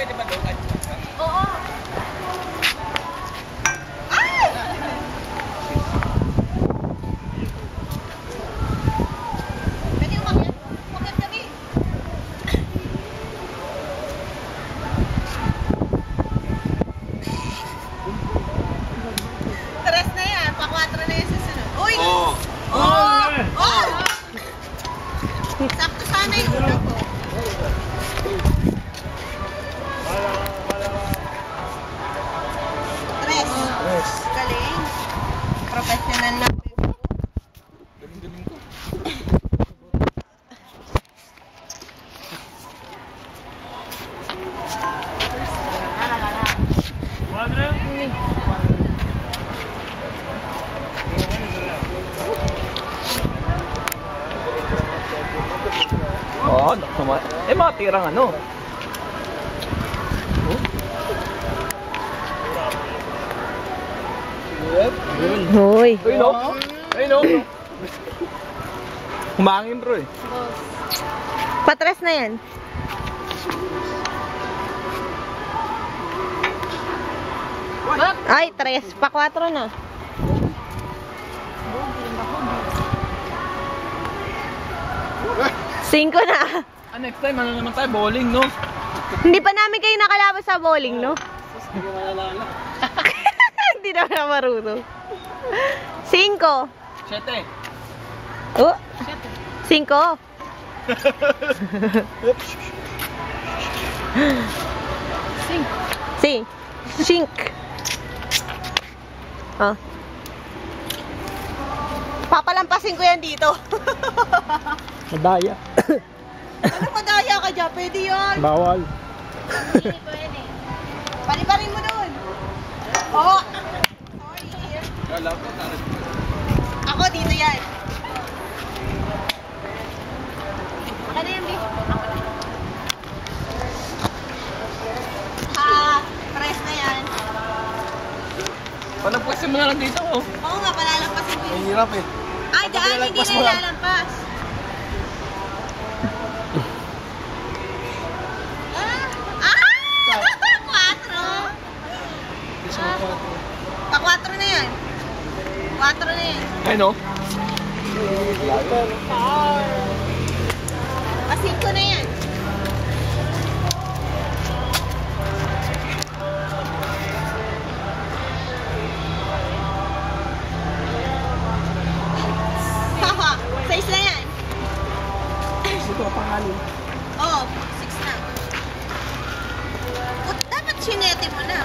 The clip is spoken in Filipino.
pwede ba doon? Oo. Ay! Pwede umakyat? Umakyat kami. Tres na yan. Pa-4 na yan sa sunod. Uy! Oo. Oh! Oh! Sakto sana yung ulo ko. Tres. Galing. Professional na. Galing ko. Oo, mga tirang ano. Hoy. Uy, no? Uy, no? Humangin bro eh. Patres na yan. Ay, 3. Pa-4 na. Cinco na. Next time, ano naman tayo? Bowling, no? Hindi pa namin kayo nakalaban sa bowling, no? Hindi ko malalala. Hindi naman na marunong. 5. 7. Oh. 5. Sing. Shink. Oh. Papalampasin ko yan dito. Madaya. Ano madaya ka dyan? Pwede yun. Bawal. Hindi pwede. Paliparin mo doon. Oh! Sorry. Wala ko. Ako dito yan. Ano yan, B? Press na yan. Panagpasin mo na lang dito, oh. Oo nga, palalampasin ko yun. Mahirap eh. Ay, daan, hindi na ilalampas. Pa-4 na yan. 4 na yan. Ay, no? Pa-5 na yan. Haha, 6 na yan. Ito ang pangalan. Oo, 6 na. Dapat sinete mo na.